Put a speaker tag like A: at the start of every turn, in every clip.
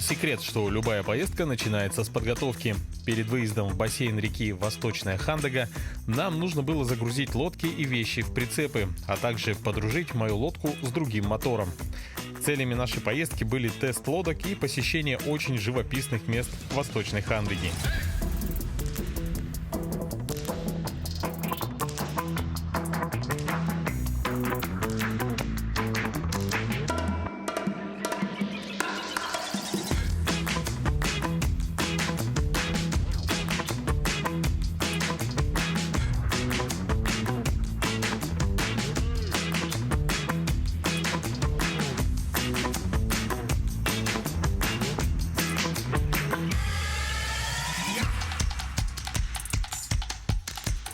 A: секрет, что любая поездка начинается с подготовки. Перед выездом в бассейн реки Восточная Хандага нам нужно было загрузить лодки и вещи в прицепы, а также подружить мою лодку с другим мотором. Целями нашей поездки были тест лодок и посещение очень живописных мест Восточной Хандаги.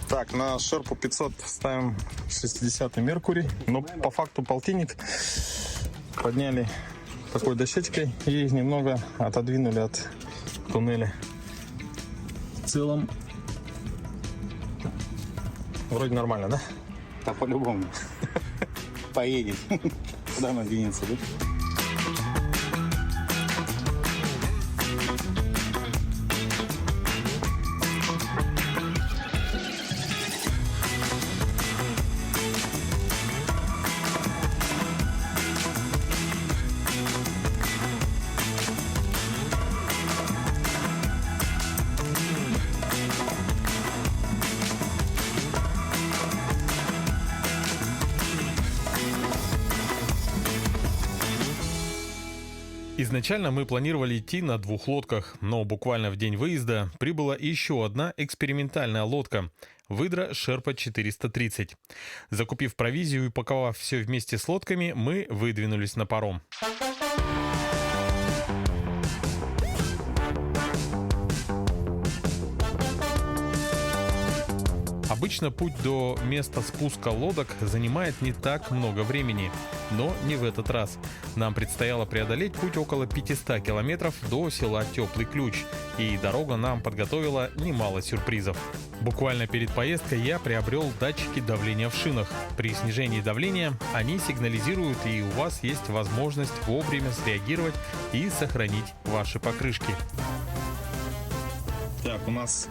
B: Так, на Шерпу 500 ставим 60-й Меркурий, но по факту полтинник подняли такой дощечкой и немного отодвинули от туннеля. В целом вроде нормально, да?
C: Да по-любому. Поедет. Куда она денется, да?
A: Изначально мы планировали идти на 2 лодках, но буквально в день выезда прибыла еще одна экспериментальная лодка – выдра Шерпа 430. Закупив провизию и упаковав все вместе с лодками, мы выдвинулись на паром. Обычно путь до места спуска лодок занимает не так много времени, но не в этот раз. Нам предстояло преодолеть путь около 500 километров до села Теплый Ключ, и дорога нам подготовила немало сюрпризов. Буквально перед поездкой я приобрел датчики давления в шинах. При снижении давления они сигнализируют, и у вас есть возможность вовремя среагировать и сохранить ваши покрышки.
B: Так, у нас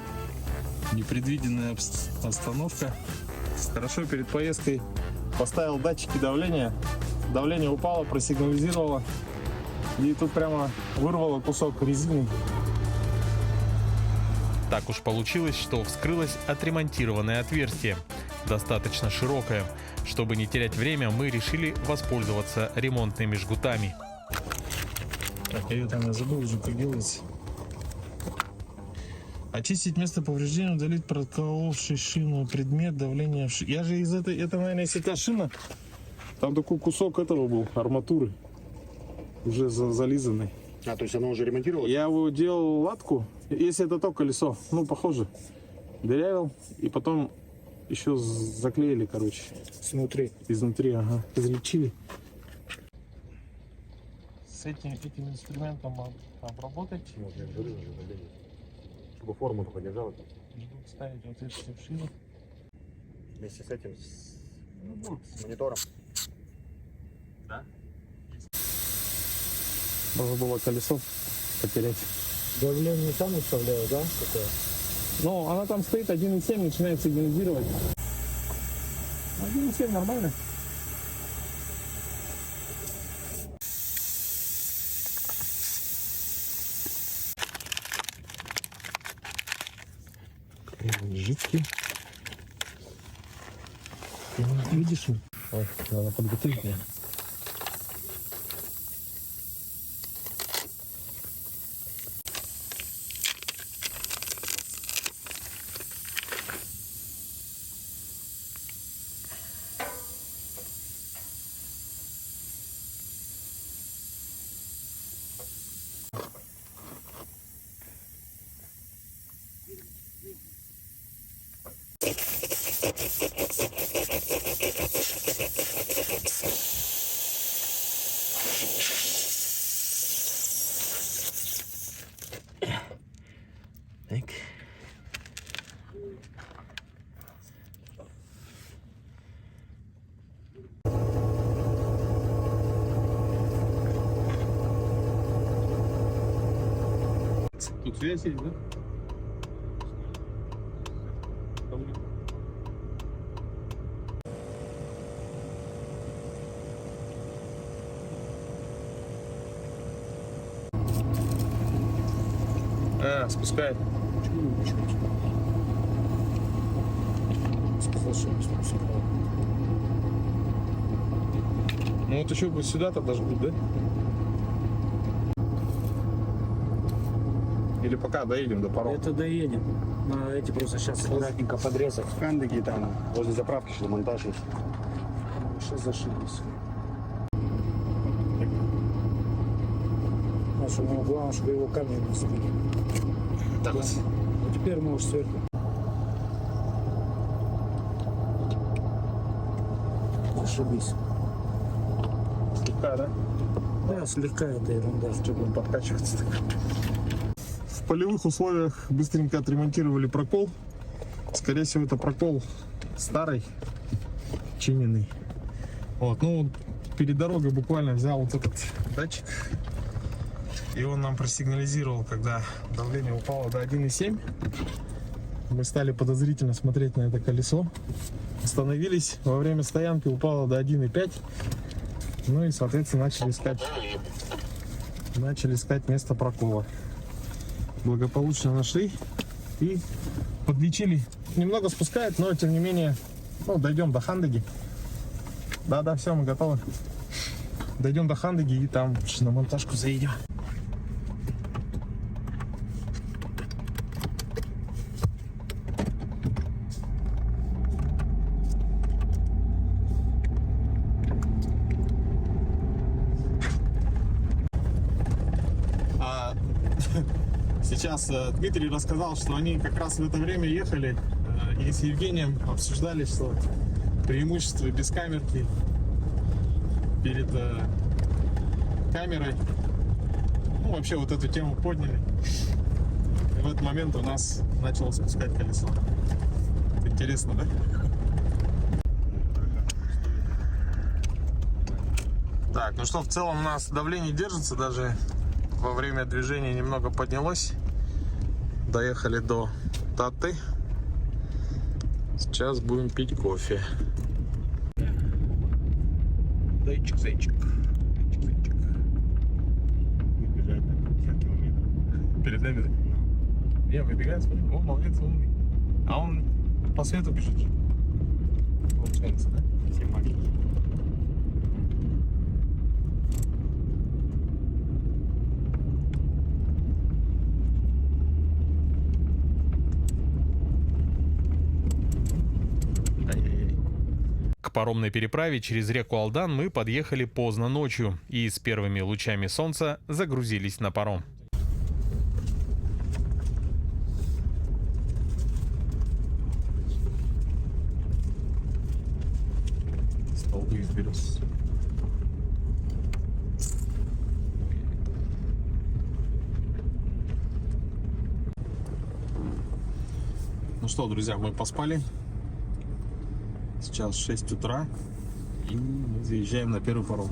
B: непредвиденная остановка. Хорошо, перед поездкой поставил датчики давления. Давление упало, просигнализировало. И тут прямо вырвало кусок резины.
A: Так уж получилось, что вскрылось отремонтированное отверстие, достаточно широкое. Чтобы не терять время, мы решили воспользоваться ремонтными жгутами.
B: Так, я там забыл уже, как делается. Очистить место повреждения, удалить проколовший шину предмет, давление в шину. Я же из это, наверное, если та шина, там такой кусок этого был, арматуры, уже зализанный.
C: А, то есть она уже ремонтировалась?
B: Я его делал латку, если это то колесо, ну, похоже, дырявил, и потом еще заклеили, короче.
C: Снутри.
B: Изнутри, ага, излечили.
D: С этим инструментом обработать,
C: Чтобы форму только держала.
D: ставить вот эти в шину.
C: Вместе с этим, с монитором. Да?
B: Можно было колесо потерять.
D: Давление сам выставляю, да? Какое?
B: Ну, она там стоит 1,7, начинает сигнализировать. 1,7 нормально. Жидкий. Видишь? Ой, надо подготовить меня.
D: Так.
B: Тут связь есть, да? Спускает.
D: Сказал, что не спускал.
B: Ну вот еще бы сюда-то даже будет, да? Или пока доедем до парома?
D: Это доедем. На эти просто сейчас аккуратненько подрезать.
C: В Кандыке там, возле заправки, что монтаж есть.
D: Сейчас зашились. Нашу, ну, главное, чтобы его камень не сбили.
B: Так вот.
D: А теперь можешь сверху. Ошибись.
B: Слегка, да?
D: Да, слегка это ерунда.
B: Что будем подкачиваться? В полевых условиях быстренько отремонтировали прокол. Скорее всего, это прокол старый, чиненный. Вот, ну, перед дорогой буквально взял вот этот датчик. И он нам просигнализировал, когда давление упало до 1,7. Мы стали подозрительно смотреть на это колесо. Остановились. Во время стоянки упало до 1,5. Ну и, соответственно, начали искать место прокола. Благополучно нашли и подлечили. Немного спускает, но тем не менее, ну, дойдем до Хандыги. Да, все, мы готовы. Дойдем до Хандыги и там на монтажку заедем. Сейчас Дмитрий рассказал, что они как раз в это время ехали и с Евгением обсуждали, что преимущество без камерки перед камерой. Ну, вообще вот эту тему подняли. И в этот момент у нас начало спускать колесо. Интересно, да? Так, ну что, в целом у нас давление держится, даже во время движения немного поднялось. Доехали до Таты. Сейчас будем пить кофе. Зайчик, зайчик. Зайчик. Выбежать на 50 километров. Перед нами, да? Не, выбегает, смотри. О, молодец, умный. А он по свету бежит. Получается, да? Все маленькие.
A: К паромной переправе через реку Алдан мы подъехали поздно ночью и с первыми лучами солнца загрузились на паром.
B: Столбы из берез. Ну что, друзья, мы поспали. Сейчас 6 утра. И мы заезжаем на первый паром.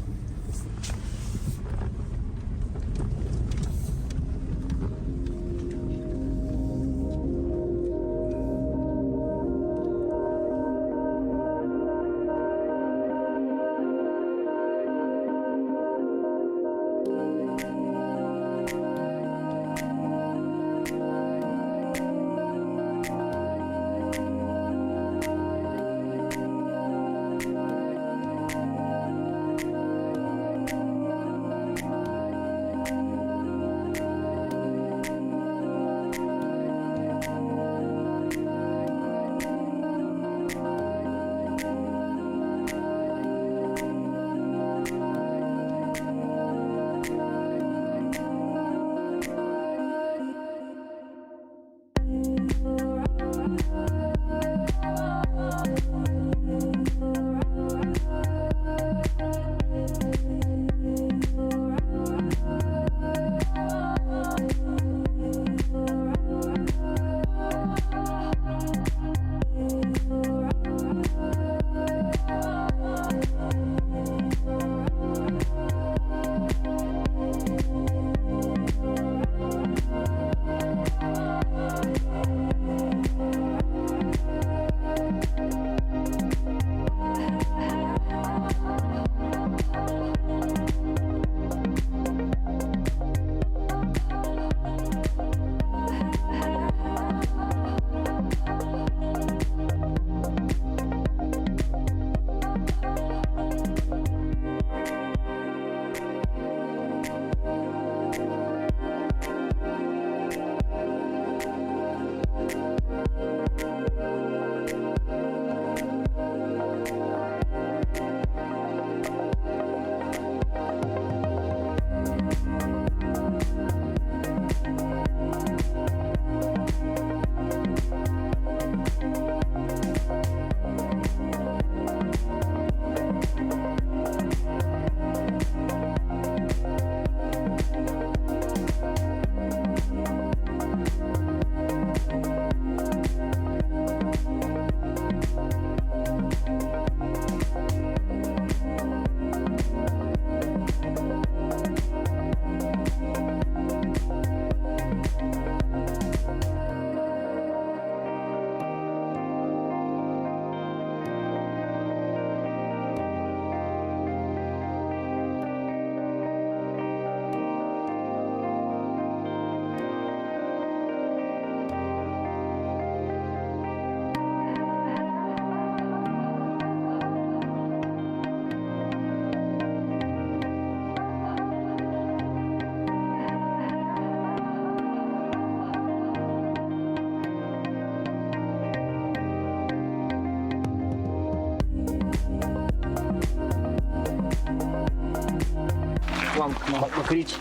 D: шланг накрыть.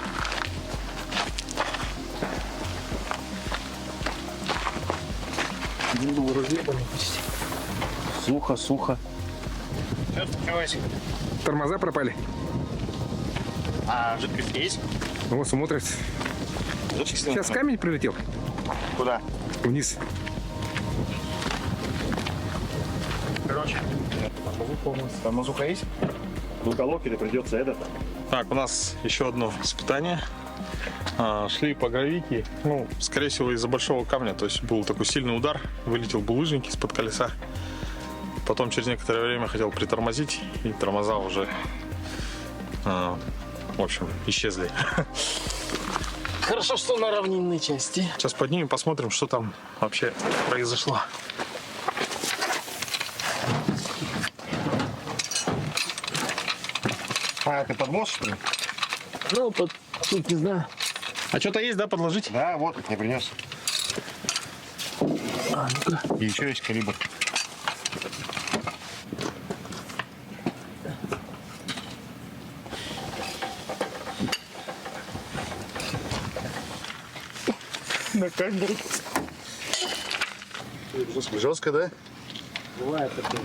D: Сухо, сухо.
E: Тормоза пропали.
C: А жидкость есть?
E: Вот смотрят. Сейчас камень прилетел
C: Куда?
E: вниз.
C: Короче. Тормозуха есть? В уголок или придется этот?
B: Так, у нас еще одно испытание. Шли по гравийке, ну, скорее всего, из-за большого камня, то есть был такой сильный удар, вылетел булыжник из-под колеса. Потом через некоторое время хотел притормозить, и тормоза уже, в общем, исчезли.
D: Хорошо, что на равнинной части.
B: Сейчас поднимем, посмотрим, что там вообще произошло.
C: А, ты подмос, что ли?
D: Ну, тут не знаю.
B: А что-то есть, да, подложить?
C: Да, вот, я принес. И еще есть калибр. На камеру. Жестко, да?
D: Бывает такое.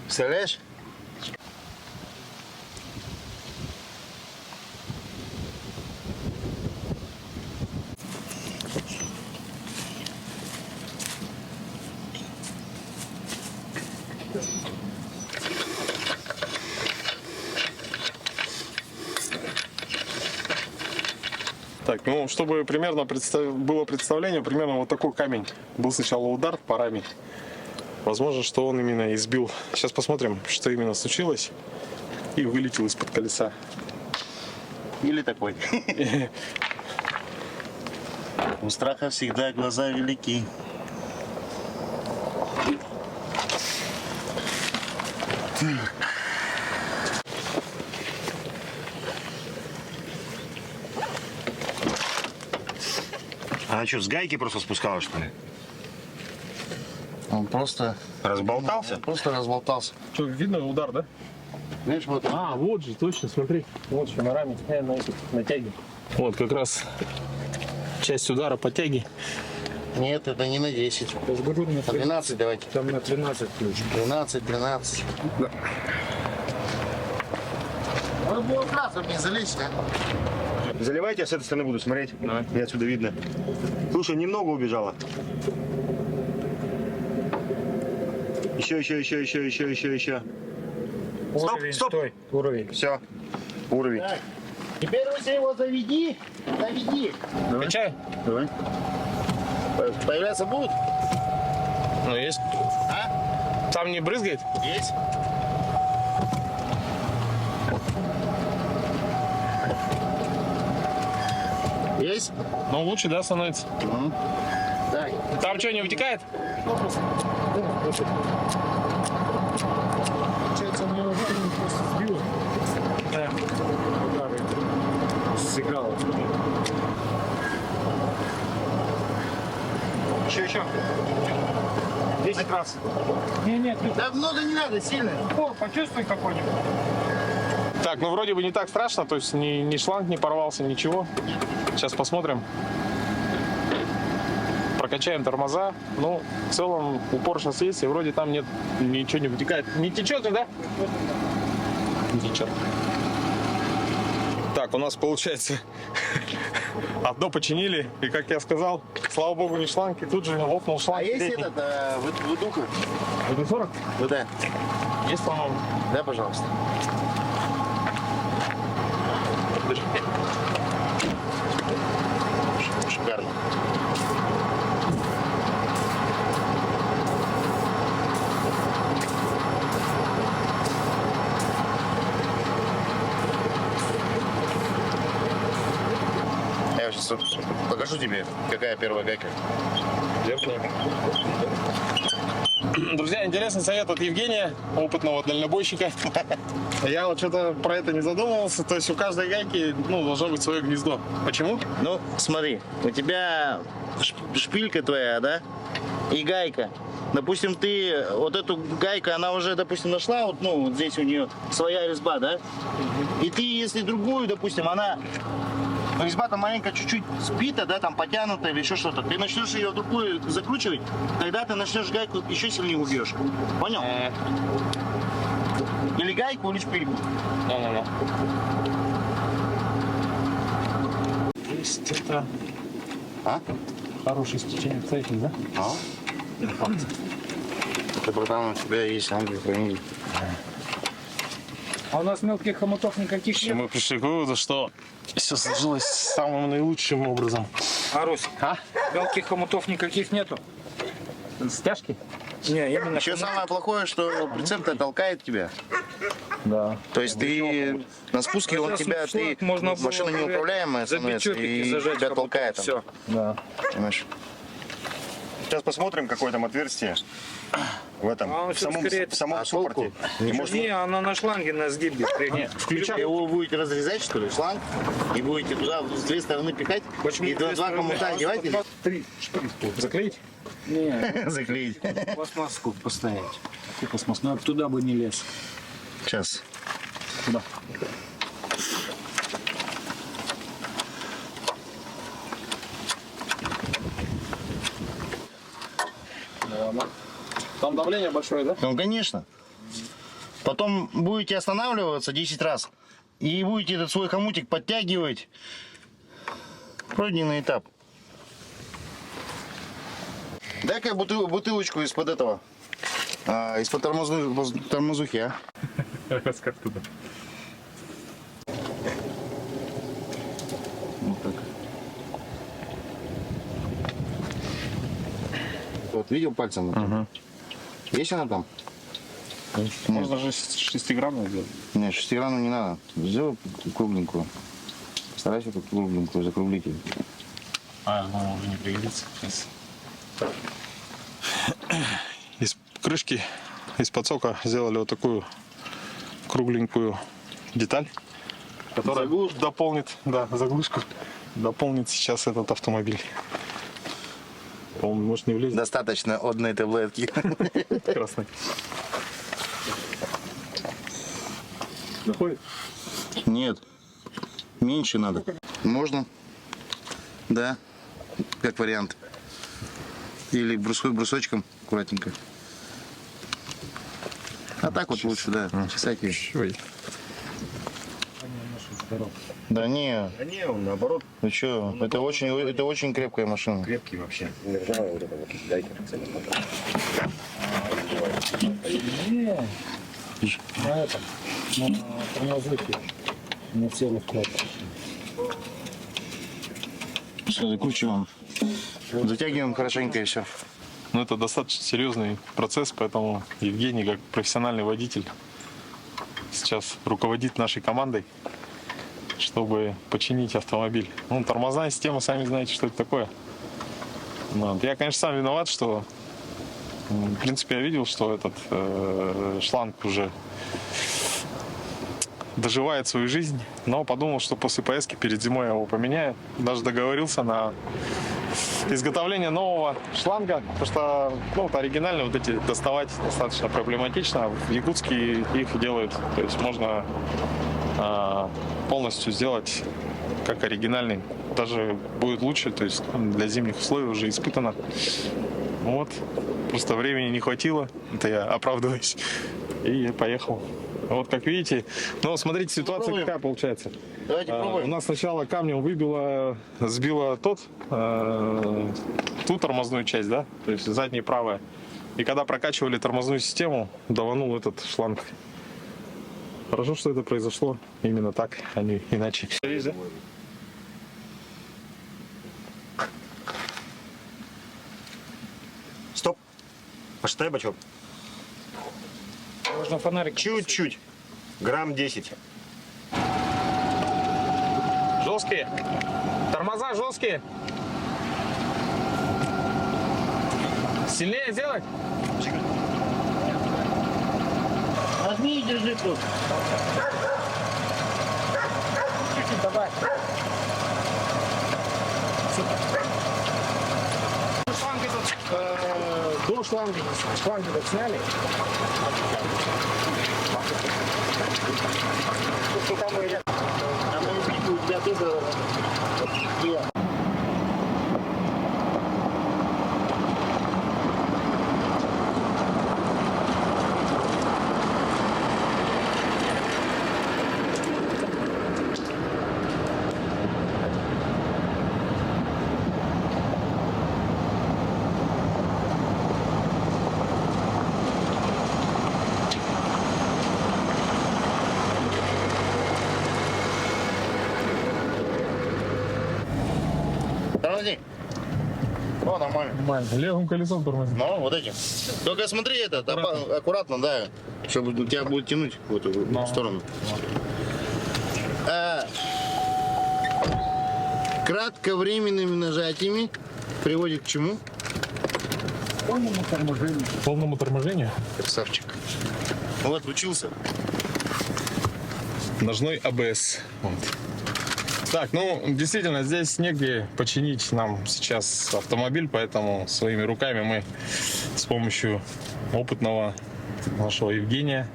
C: Представляешь?
B: Так, ну, чтобы примерно было представление, примерно вот такой камень. Был сначала удар по раме. Возможно, что он именно избил. Сейчас посмотрим, что именно случилось. И вылетел из-под колеса.
C: Или такой. У страха всегда глаза велики. А что, с гайки просто спускалось, что ли? Он просто разболтался? Просто разболтался.
B: Что, видно удар, да?
C: Видишь, вот.
B: А, вот же, точно, смотри. Вот что на раме, на тяге. Вот как раз часть удара по тяге.
C: Нет, это не на 10. На 12 давайте.
D: Там на 13 ключ.
C: 12.
B: Да.
C: Надо было сразу не залезть, а? Заливайте, я с этой стороны буду смотреть. Мне отсюда видно. Слушай, немного убежало. Еще.
D: Уровень,
C: Стоп.
D: стой. Уровень.
C: Все. Уровень. Так. Теперь Руся его заведи.
B: Качай.
C: Давай. Появляться будут?
B: Ну, есть.
C: А?
B: Там не брызгает?
C: Есть. Есть?
B: Ну, лучше, да, становится.
C: Так.
B: Там что, не вытекает?
D: Получается, мне уже просто сбило.
B: Да.
D: Сыграло.
B: Еще. 10 раз.
D: Нет,
C: Да много не надо, сильно.
D: почувствуй какой-нибудь.
B: Так, ну вроде бы не так страшно, то есть ни шланг не порвался, ничего. Сейчас посмотрим. Прокачаем тормоза. Ну, в целом упор сейчас есть, и вроде там нет, ничего не вытекает. Не течет, да? Не течет. Так, у нас получается одно починили, и как я сказал, слава богу, не шланг, и тут же лопнул шланг.
C: А есть
B: передний.
C: этот выдуха?
B: ВД-40?
C: ВД.
B: Есть, по-моему.
C: Да, пожалуйста.
B: Подожди.
C: Шикарно. Я сейчас покажу тебе, какая первая гайка.
B: Друзья, интересный совет от Евгения, опытного дальнобойщика. Я вот что-то про это не задумывался. То есть у каждой гайки, ну, должно быть свое гнездо. Почему?
C: Ну, смотри, у тебя шпилька твоя, да? И гайка. допустим, ты вот эту гайку, она уже, допустим, нашла, вот, ну, вот здесь у нее своя резьба, да? И ты, если другую, допустим, она, резьба там маленько чуть-чуть сбита, да, там потянута или еще что-то, ты начнешь ее в другую закручивать, тогда ты начнешь гайку еще сильнее убьешь. Понял? Или гайку, или шпильку.
B: Есть это
C: А?
B: хорошее стечение обстоятельств, да?
C: Это, братан, у тебя есть ангел-хранитель.
D: А у нас мелких хомутов никаких
B: И
D: нет.
B: мы пришли к выводу, что все сложилось самым наилучшим образом.
D: Арусь, мелких хомутов никаких нету.
B: Стяжки?
D: Не, именно
C: Еще самое плохое, что прицеп-то толкает тебя.
B: Да.
C: То есть ты на спуске, он тебя, ты,
D: можно
C: машина
D: было
C: неуправляемая
D: забить
C: становится,
D: чопики,
C: и
D: зажать
C: тебя
D: хомут,
C: толкает.
D: все.
B: Да.
C: Понимаешь? Сейчас посмотрим, какое там отверстие в этом,
D: А он
C: в самом,
D: всё-таки
C: в самом суппорте. И может,
D: Не, она на шланге на сгибе.
C: включать. Его будете разрезать, что ли, шланг, и будете туда с две стороны пихать, и два хомута одевать или
B: Заклеить?
D: Не,
C: заклеить.
D: пластмасску поставить. Какую пластмассу? Ну, туда бы не лез.
C: Сейчас.
B: Куда? Там давление большое, да?
C: Ну, конечно. Потом будете останавливаться 10 раз, и будете этот свой хомутик подтягивать. Пройденный этап. Дай-ка бутылочку из-под этого. Из-под тормозухи, а?
B: Как туда?
C: Вот так. Вот, видел пальцем? Есть она там?
B: Можно же шестигранную сделать.
C: Нет, шестигранную не надо. Сделай кругленькую. Старайся тут кругленькую закруглить.
B: Ну, уже не пригодится. Сейчас. Из крышки, из подсока сделали вот такую кругленькую деталь, которая дополнит, да, заглушку, дополнит сейчас этот автомобиль. Он может не влезть.
C: Достаточно одной таблетки.
B: Красный. Доходит?
C: Нет. Меньше надо. Можно? Да. Как вариант. Или брусочком аккуратненько. А так вот лучше, да. Чесайте. Да не.
F: Да не, он наоборот
C: Ну что, это очень крепкая машина.
F: крепкий вообще.
D: На этом, на тормозухе. Не все легко.
C: Все, закручиваем. Затягиваем хорошенько и все.
B: Ну, это достаточно серьезный процесс, поэтому Евгений, как профессиональный водитель, сейчас руководит нашей командой, чтобы починить автомобиль. Ну, тормозная система, сами знаете, что это такое. Вот. Я, конечно, сам виноват, что, в принципе, я видел, что этот шланг уже доживает свою жизнь, но подумал, что после поездки перед зимой я его поменяю. Даже договорился на изготовление нового шланга, потому что вот оригинальные вот эти доставать достаточно проблематично. В Якутске их делают, то есть можно полностью сделать как оригинальный. Даже будет лучше, то есть для зимних условий уже испытано. Вот, просто времени не хватило, это я оправдываюсь, и я поехал. Вот как видите, ну смотрите, ситуация
C: Попробуем.
B: какая получается.
C: Давайте
B: У
C: пробуем.
B: нас сначала камнем сбила ту тормозную часть, да, то есть задняя и правая. И когда прокачивали тормозную систему, даванул этот шланг. Хорошо, что это произошло именно так, а не иначе.
F: Стоп. Посчитай бачок.
D: Можно фонарик.
F: Чуть-чуть. Грамм 10.
B: Жесткие. Тормоза жесткие. Сильнее сделать?
C: Возьми и держи тут.
D: Давай.
B: Шланг этот
E: шланги. Шланги так сняли.
C: Там у тебя тоже... Тормози. О, нормально.
B: Нормально. Левым колесом тормозить.
C: Ну, вот этим. Только смотри, аккуратно, да, чтобы у тебя будет тянуть в эту сторону. Кратковременными нажатиями приводит к чему?
B: Полному торможению.
C: Красавчик. Вот, учился.
B: Ножной АБС. Вот. Так, ну, действительно, здесь негде починить нам сейчас автомобиль, поэтому своими руками мы с помощью опытного нашего Евгения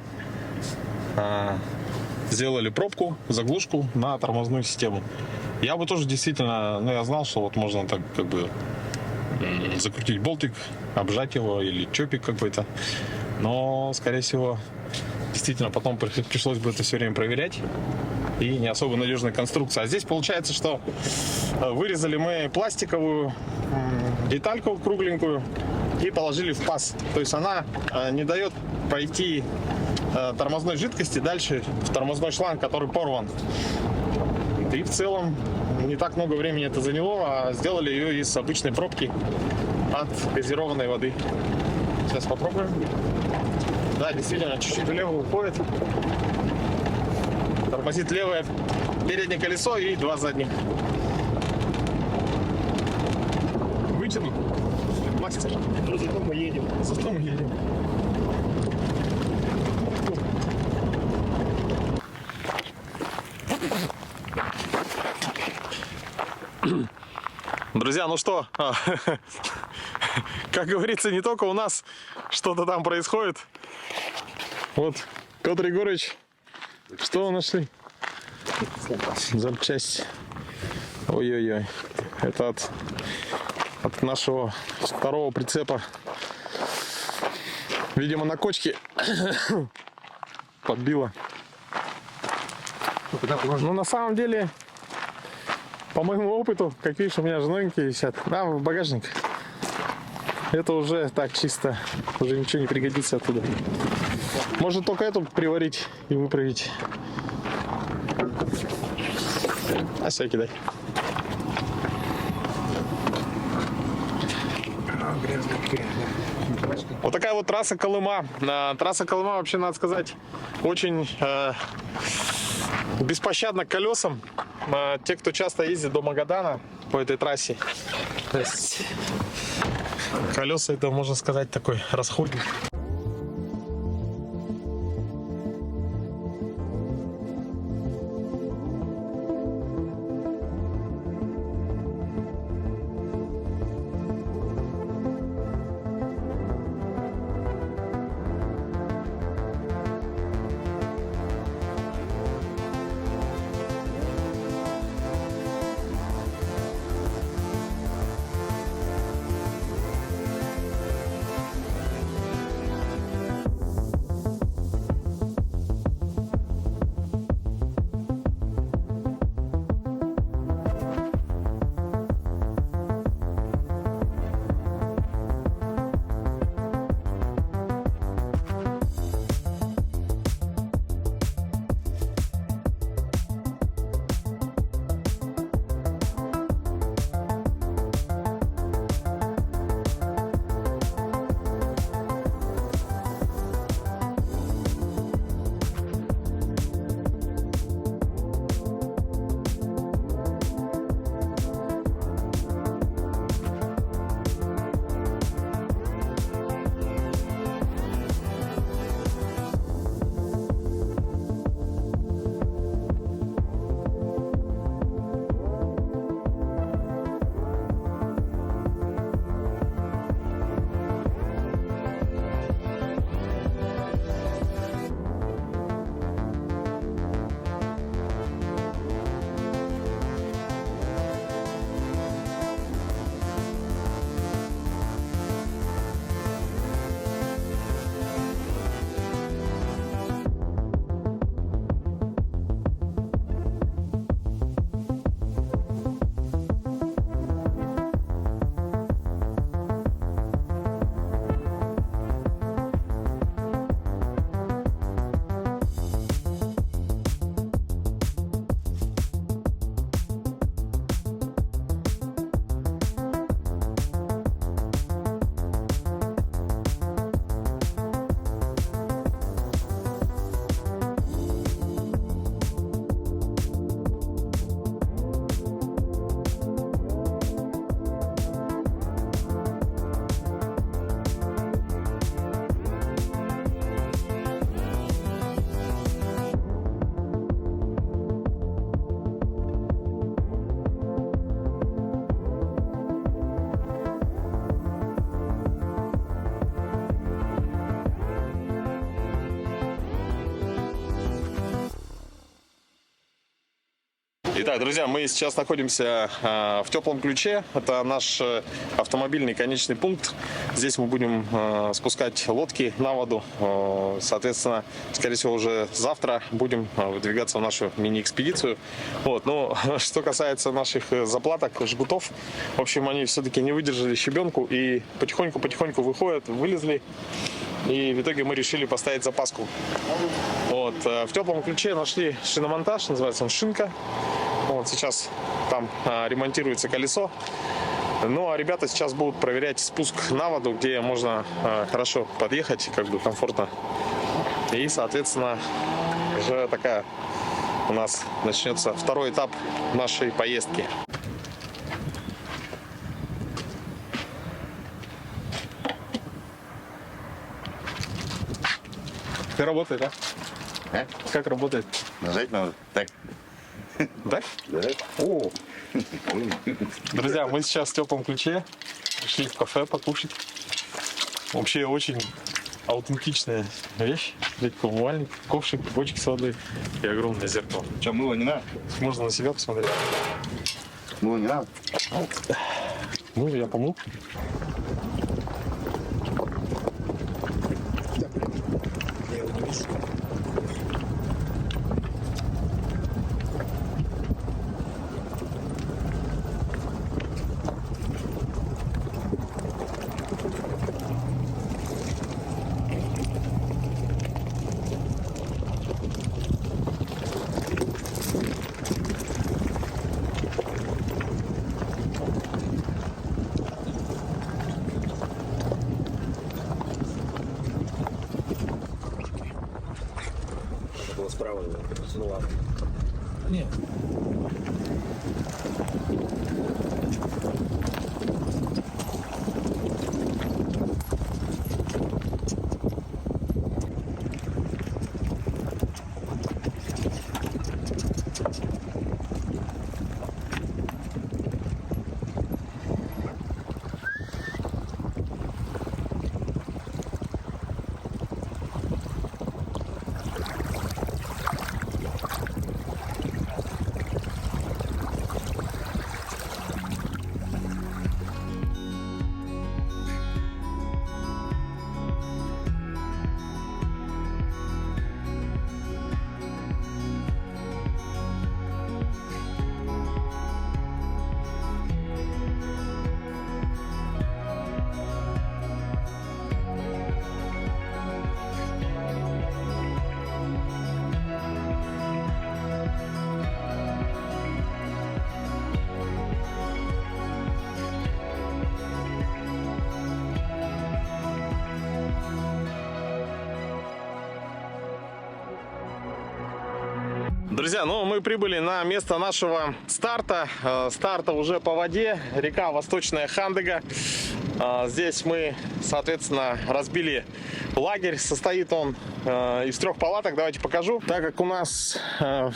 B: сделали пробку, заглушку на тормозную систему. Я бы тоже действительно, ну, я знал, что вот можно так как бы закрутить болтик, обжать его или чопик какой-то, но, скорее всего, действительно, потом пришлось бы это все время проверять. И не особо надежная конструкция. А здесь получается, что вырезали мы пластиковую детальку кругленькую и положили в паз. То есть она не дает пойти тормозной жидкости дальше в тормозной шланг, который порван. И в целом не так много времени это заняло, а сделали ее из обычной пробки от газированной воды. Сейчас попробуем. Да, действительно, чуть-чуть влево уходит. Тормозит левое переднее колесо и два задних. Вытянут. Мастер. Зато мы едем. Зато мы едем. Друзья, ну что, как говорится, не только у нас что-то там происходит. Вот, Петр Егорович, что вы нашли? Запчасть. Ой-ой-ой. Это от нашего второго прицепа. Видимо, на кочке подбило. Ну, на самом деле, по моему опыту, как видишь, у меня же новенькие висят. Да, в багажник. Это уже так чисто. Уже ничего не пригодится оттуда. Может только эту приварить и выправить. А все, кидай. Вот такая вот трасса Колыма. Трасса Колыма, вообще, надо сказать, очень беспощадна к колесам. Те, кто часто ездит до Магадана по этой трассе, то есть колеса, это, можно сказать, такой расходник.
A: Итак, друзья, мы сейчас находимся в Теплом Ключе. Это наш автомобильный конечный пункт. Здесь мы будем спускать лодки на воду. Соответственно, скорее всего, уже завтра будем выдвигаться в нашу мини-экспедицию. Вот. Но что касается наших заплаток, жгутов, в общем, они все-таки не выдержали щебенку и потихоньку выходят, вылезли. И в итоге мы решили поставить запаску. Вот. В Теплом Ключе нашли шиномонтаж, называется он «Шинка». Вот сейчас там ремонтируется колесо. Ну а ребята сейчас будут проверять спуск на воду, где можно хорошо подъехать, как бы комфортно. И, соответственно, уже такая у нас начнется второй этап нашей поездки. Как работает, да?
C: А?
A: Как работает?
C: Нажать надо. Так.
A: Да?
C: Да.
A: О! Друзья, мы сейчас в Теплом Ключе. Пришли в кафе покушать. Вообще очень аутентичная вещь. Смотрите, умывальник, ковшик, бочки с водой и огромное зеркало.
C: Че, мыло не надо?
A: Можно на себя посмотреть.
C: Мыло не надо?
A: Ну, я помыл.
D: Было справа, ну ладно.
A: Нет. Друзья, ну мы прибыли на место нашего старта. Старта уже по воде. Река Восточная Хандыга. Здесь мы, соответственно, разбили лагерь. Состоит он из 3 палаток. Давайте покажу. Так как у нас в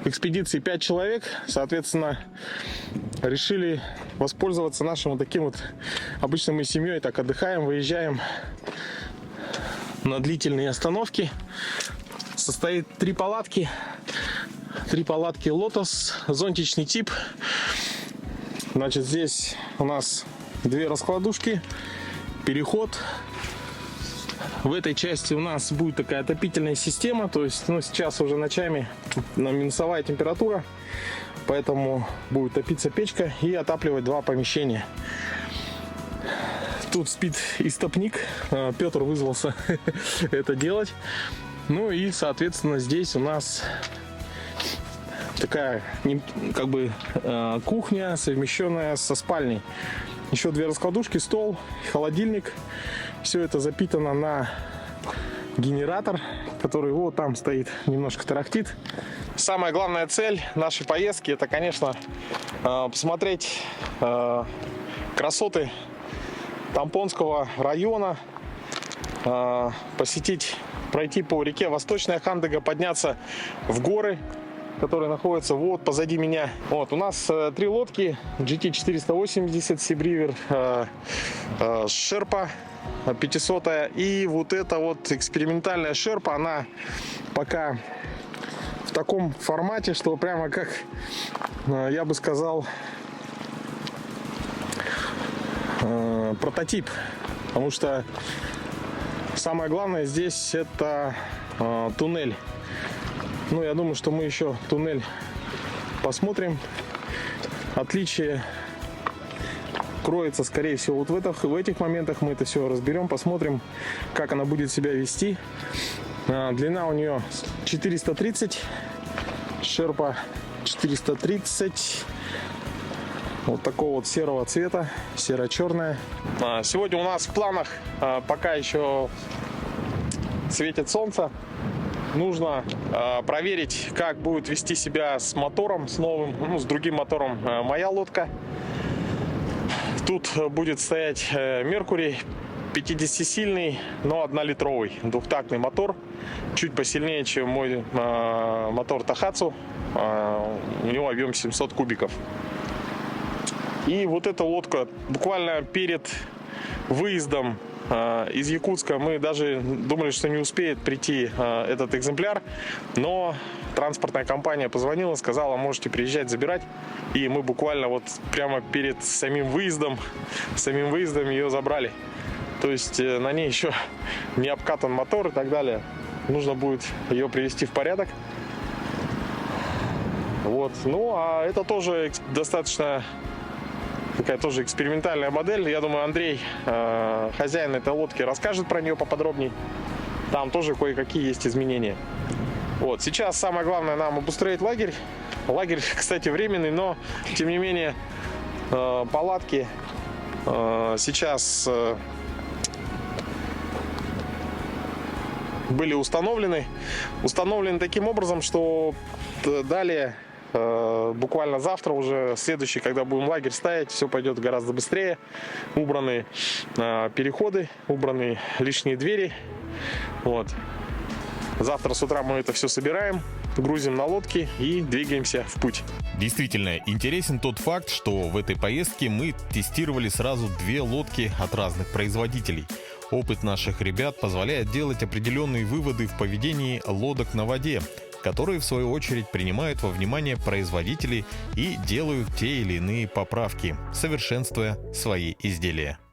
A: экспедиции 5 человек, соответственно, решили воспользоваться нашим вот таким вот. Обычно мы с семьей так отдыхаем, выезжаем на длительные остановки. Состоит 3 палатки. 3 палатки Lotus, зонтичный тип. Значит, здесь у нас 2 раскладушки, переход. В этой части у нас будет такая отопительная система. То есть, ну, сейчас уже ночами минусовая температура. Поэтому будет топиться печка и отапливать 2 помещения. Тут спит истопник. Петр вызвался это делать. Ну и, соответственно, здесь у нас такая, как бы, кухня, совмещенная со спальней. Еще 2 раскладушки, стол, холодильник. Все это запитано на генератор, который вот там стоит, немножко тарахтит. Самая главная цель нашей поездки — это, конечно, посмотреть красоты Тампонского района, пройти по реке Восточная Хандыга, подняться в горы, которые находятся вот позади меня. Вот у нас 3 лодки: GT480, Sea Breever, Шерпа 500, и вот эта вот экспериментальная Шерпа, она пока в
B: таком формате, что прямо как, я бы сказал, прототип. Потому что самое главное здесь это туннель. Ну, я думаю, что мы еще туннель посмотрим. Отличие кроется, скорее всего, вот в этих моментах. Мы это все разберем, посмотрим, как она будет себя вести. Длина у нее 430, шерпа 430. Вот такого вот серого цвета, серо-черная. Сегодня у нас в планах, пока еще светит солнце, нужно проверить, как будет вести себя с мотором, с новым, ну, с другим мотором моя лодка. Тут будет стоять Mercury 50-сильный, но 1-литровый двухтактный мотор, чуть посильнее, чем мой мотор Tohatsu. У него объем 700 кубиков. И вот эта лодка буквально перед выездом из Якутска мы даже думали, что не успеет прийти этот экземпляр, но транспортная компания позвонила, сказала, можете приезжать забирать, и мы буквально вот прямо перед самим выездом ее забрали. То есть на ней еще не обкатан мотор и так далее. Нужно будет ее привести в порядок. Вот. Ну, а это тоже достаточно такая тоже экспериментальная модель. Я думаю, Андрей, хозяин этой лодки, расскажет про нее поподробнее. Там тоже кое-какие есть изменения. Вот. Сейчас самое главное нам обустроить лагерь. Лагерь, кстати, временный, но тем не менее палатки сейчас были установлены таким образом, что далее буквально завтра уже следующий, когда будем лагерь ставить, все пойдет гораздо быстрее. Убраны переходы, убраны лишние двери. Вот. Завтра с утра мы это все собираем, грузим на лодки и двигаемся в путь.
A: Действительно интересен тот факт, что в этой поездке мы тестировали сразу 2 лодки от разных производителей. Опыт наших ребят позволяет делать определенные выводы в поведении лодок на воде, которые в свою очередь принимают во внимание производителей и делают те или иные поправки, совершенствуя свои изделия.